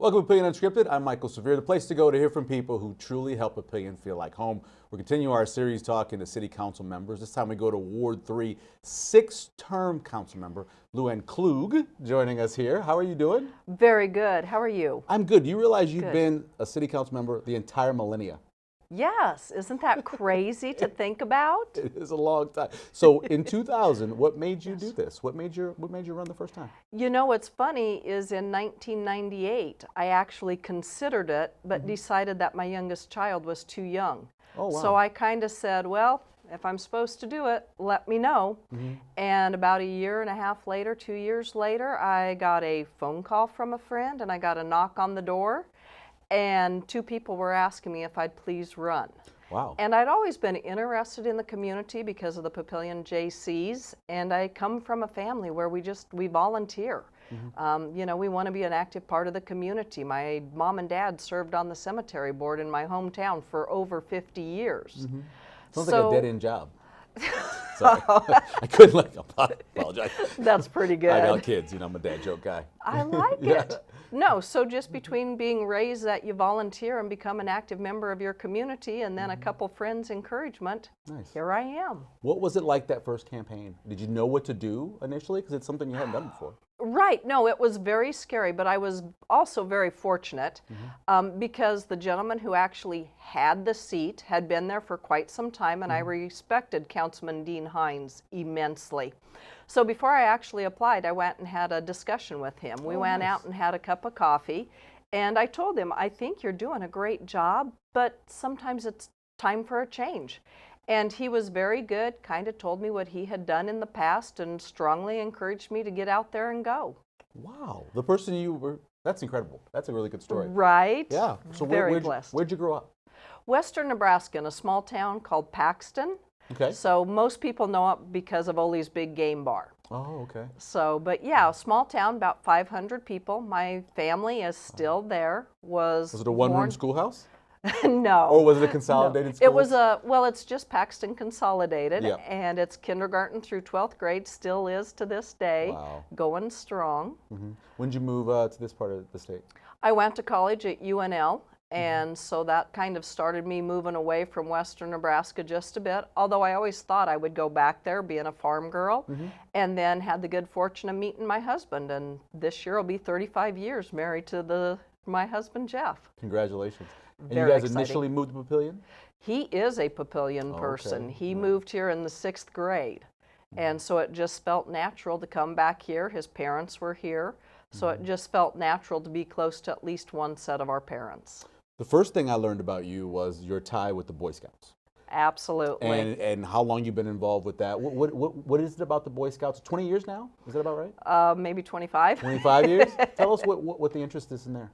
Welcome to Papillion UnScripted. I'm Michael Severe, the place to go to hear from people who truly help Papillion feel like home. We're continuing our series talking to City Council members. This time we go to Ward 3, six-term council member Lu Ann Kluch joining us here. How are you doing? Very good. How are you? I'm good. You realize you've Good. been a City Council member the entire millennia? Yes. Isn't that crazy to think about? It is a long time. So in 2000, what made you do this? What made you run the first time? You know what's funny is in 1998, I actually considered it, but decided that my youngest child was too young. Oh, wow. So I kind of said, well, if I'm supposed to do it, let me know. And about a year and a half later, 2 years later, I got a phone call from a friend and I got a knock on the door. And two people were asking me if I'd please run. Wow. And I'd always been interested in the community because of the Papillion JCs, and I come from a family where we volunteer. You know, we want to be an active part of the community. My mom and dad served on the cemetery board in my hometown for over 50 years. Sounds like a dead-end job. Sorry. I couldn't apologize. That's pretty good. I got kids, you know, I'm a dad joke guy. I like it. No, so just between being raised that you volunteer and become an active member of your community and then a couple friends' encouragement, here I am. What was it like that first campaign? Did you know what to do initially? Because it's something you hadn't done before. Right. No, it was very scary, but I was also very fortunate because the gentleman who actually had the seat had been there for quite some time, and I respected Councilman Dean Hines immensely. So before I actually applied, I went and had a discussion with him. We went out and had a cup of coffee, and I told him, I think you're doing a great job, but sometimes it's time for a change. And he was very good, kind of told me what he had done in the past and strongly encouraged me to get out there and go. Wow. The person you were, that's incredible. That's a really good story. Right. Yeah. So very blessed. Where'd you grow up? Western Nebraska, in a small town called Paxton. Okay. So most people know it because of Ole's Big Game Bar. Oh, okay. So, but yeah, small town, about 500 people. My family is still there. Was it a one-room schoolhouse? No. Or was it a consolidated school? It was well, it's just Paxton Consolidated, Yep. and it's kindergarten through 12th grade, still is to this day, going strong. When did you move to this part of the state? I went to college at UNL, and so that kind of started me moving away from Western Nebraska just a bit, although I always thought I would go back there being a farm girl, and then had the good fortune of meeting my husband, and this year will be 35 years married to my husband, Jeff. Congratulations. And Very you guys exciting. initially moved to Papillion? He is a Papillion person. Okay. He moved here in the 6th grade. And so it just felt natural to come back here. His parents were here. So it just felt natural to be close to at least one set of our parents. The first thing I learned about you was your tie with the Boy Scouts. Absolutely. And how long you've been involved with that. What is it about the Boy Scouts? 20 years now? Is that about right? Maybe 25. 25 years? Tell us what the interest is in there.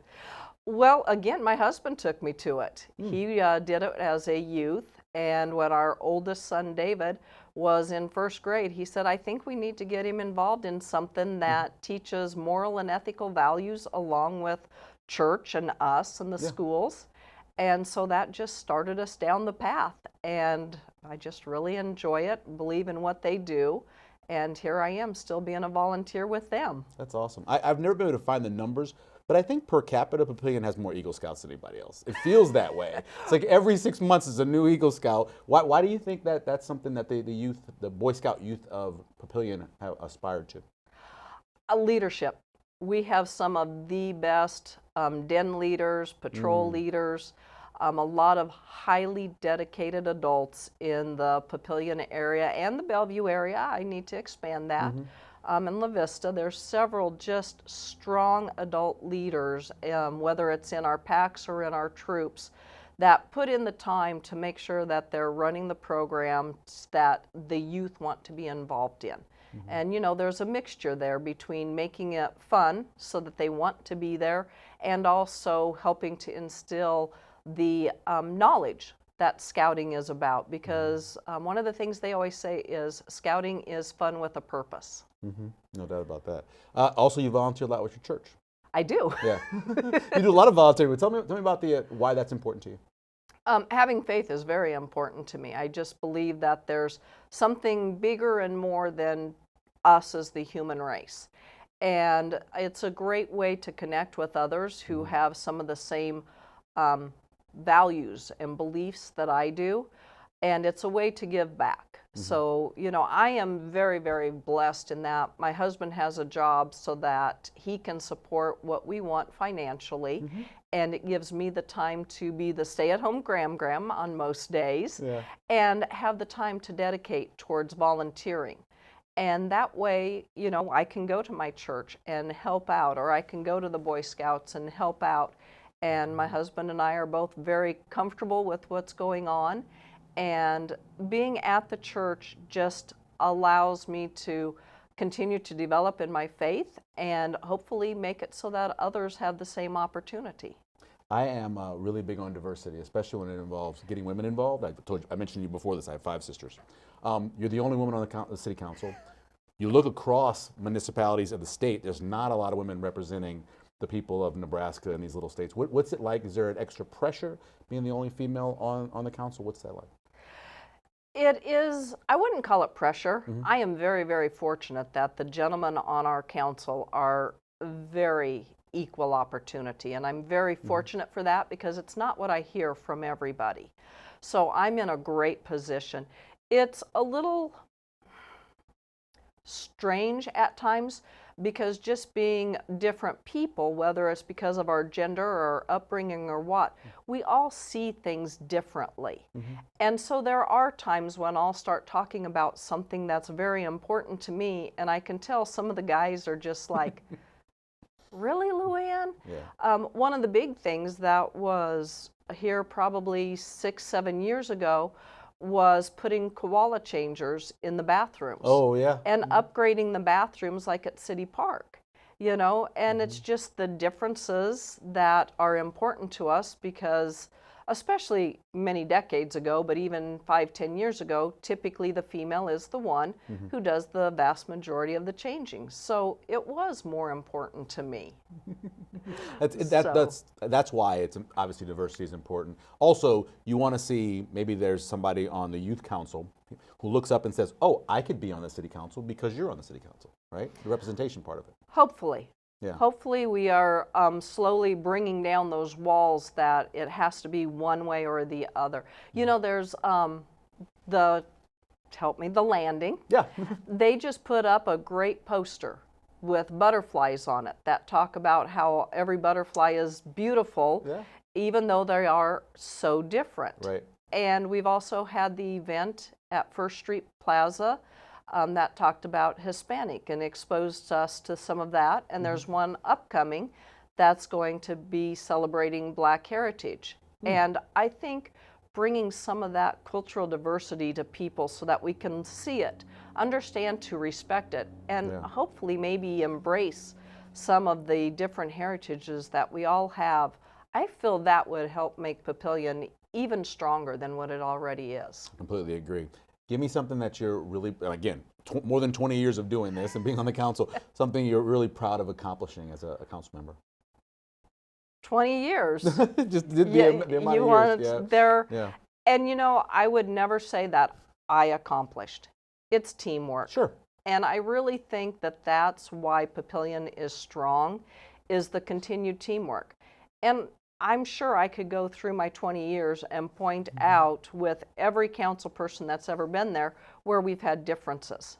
Well, again, my husband took me to it. He did it as a youth, and when our oldest son, David, was in 1st grade, he said, I think we need to get him involved in something that teaches moral and ethical values along with church and us and the schools. And so that just started us down the path, and I just really enjoy it, believe in what they do. And here I am, still being a volunteer with them. That's awesome. I've never been able to find the numbers, but I think per capita, Papillion has more Eagle Scouts than anybody else. It feels that way. It's like every 6 months is a new Eagle Scout. Why do you think that that's something that the youth, the Boy Scout youth of Papillion have aspired to? Leadership. We have some of the best den leaders, patrol leaders, a lot of highly dedicated adults in the Papillion area and the Bellevue area. I need to expand that. In La Vista, there's several just strong adult leaders, whether it's in our packs or in our troops, that put in the time to make sure that they're running the programs that the youth want to be involved in. And you know, there's a mixture there between making it fun so that they want to be there and also helping to instill the knowledge that scouting is about, because one of the things they always say is scouting is fun with a purpose. No doubt about that. Also, you volunteer a lot with your church. I do. Yeah. You do a lot of volunteering. Tell me about why that's important to you. Having faith is very important to me. I just believe that there's something bigger and more than us as the human race. And it's a great way to connect with others who have some of the same values and beliefs that I do. And it's a way to give back. So, you know, I am very, very blessed in that my husband has a job so that he can support what we want financially. And it gives me the time to be the stay-at-home gram on most days and have the time to dedicate towards volunteering. And that way, you know, I can go to my church and help out, or I can go to the Boy Scouts and help out. And my husband and I are both very comfortable with what's going on. And being at the church just allows me to continue to develop in my faith and hopefully make it so that others have the same opportunity. I am really big on diversity, especially when it involves getting women involved. I mentioned you before this, I have 5 sisters. You're the only woman on the city council. You look across municipalities of the state, there's not a lot of women representing the people of Nebraska and these little states. What's it like? Is there an extra pressure being the only female on the council? What's that like? It is, I wouldn't call it pressure. I am very, very fortunate that the gentlemen on our council are very equal opportunity, and I'm very fortunate for that because it's not what I hear from everybody. So I'm in a great position. It's a little strange at times because just being different people, whether it's because of our gender or upbringing or what, we all see things differently. And so there are times when I'll start talking about something that's very important to me, and I can tell some of the guys are just like, really, Lu Ann? One of the big things that was here probably 6-7 years ago was putting koala changers in the bathrooms. And upgrading the bathrooms like at City Park, you know, and it's just the differences that are important to us because especially many decades ago, but even 5-10 years ago, typically the female is the one who does the vast majority of the changing. So it was more important to me. That's why it's obviously diversity is important. Also, you want to see maybe there's somebody on the youth council who looks up and says, oh, I could be on the city council because you're on the city council, right? The representation part of it. Hopefully. Hopefully we are slowly bringing down those walls that it has to be one way or the other. You know, there's the landing. They just put up a great poster with butterflies on it that talk about how every butterfly is beautiful, even though they are so different. And we've also had the event at First Street Plaza that talked about Hispanic and exposed us to some of that. And there's one upcoming that's going to be celebrating Black heritage. And I think bringing some of that cultural diversity to people so that we can see it, understand to respect it, and hopefully maybe embrace some of the different heritages that we all have. I feel that would help make Papillion even stronger than what it already is. I completely agree. Give me something that you're really, again, more than 20 years of doing this and being on the council, something you're really proud of accomplishing as a council member. 20 years. Just the amount of years. And you know, I would never say that I accomplished. It's teamwork. And I really think that that's why Papillion is strong, is the continued teamwork. And I'm sure I could go through my 20 years and point out with every council person that's ever been there where we've had differences.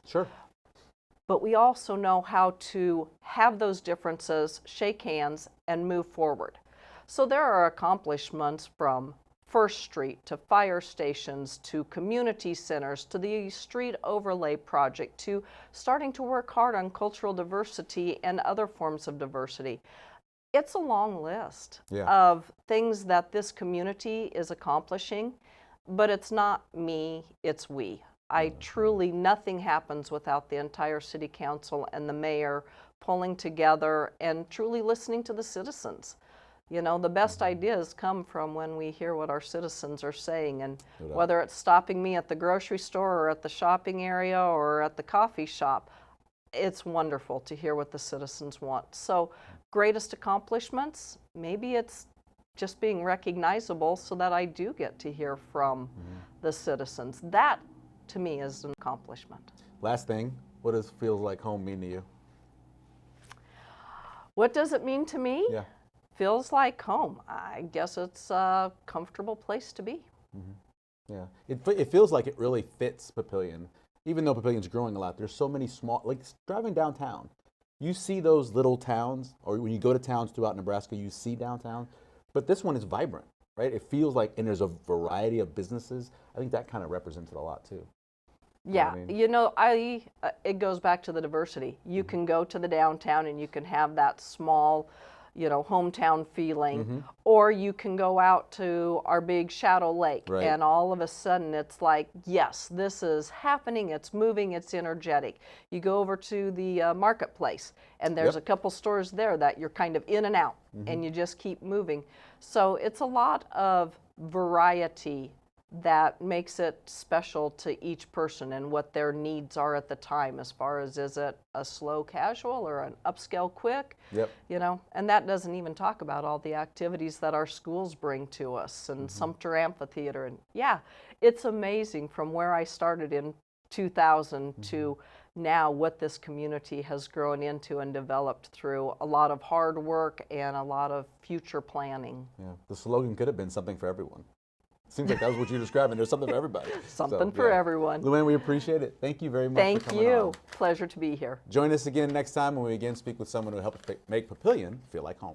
But we also know how to have those differences, shake hands, and move forward. So there are accomplishments from First Street to fire stations to community centers to the street overlay project to starting to work hard on cultural diversity and other forms of diversity. It's a long list of things that this community is accomplishing, but it's not me, it's we. Nothing happens without the entire city council and the mayor pulling together and truly listening to the citizens. You know, the best ideas come from when we hear what our citizens are saying, and whether it's stopping me at the grocery store or at the shopping area or at the coffee shop, it's wonderful to hear what the citizens want. So, greatest accomplishments, maybe it's just being recognizable so that I do get to hear from the citizens. That, to me, is an accomplishment. Last thing, what does feels like home mean to you? What does it mean to me? Yeah. Feels like home. I guess it's a comfortable place to be. Yeah, it feels like it really fits Papillion. Even though Papillion's growing a lot, there's so many small, like driving downtown, you see those little towns, or when you go to towns throughout Nebraska, you see downtown, but this one is vibrant, right? It feels like, and there's a variety of businesses. I think that kind of represents it a lot too. Yeah, I mean? you know, it goes back to the diversity. You can go to the downtown and you can have that small, you know, hometown feeling, or you can go out to our big Shadow Lake, Right. and all of a sudden it's like, yes, this is happening, it's moving, it's energetic. You go over to the marketplace, and there's Yep. a couple stores there that you're kind of in and out, and you just keep moving. So it's a lot of variety that makes it special to each person and what their needs are at the time, as far as, is it a slow casual or an upscale quick? Yep. You know, and that doesn't even talk about all the activities that our schools bring to us, and Sumter Amphitheater. And yeah, it's amazing from where I started in 2000 to now what this community has grown into and developed through a lot of hard work and a lot of future planning. Yeah, the slogan could have been something for everyone. Seems like that was what you're describing. There's something for everybody. Something for everyone. Lu Ann, we appreciate it. Thank you very much Thank for coming you. on. Pleasure to be here. Join us again next time when we again speak with someone who helped make Papillion feel like home.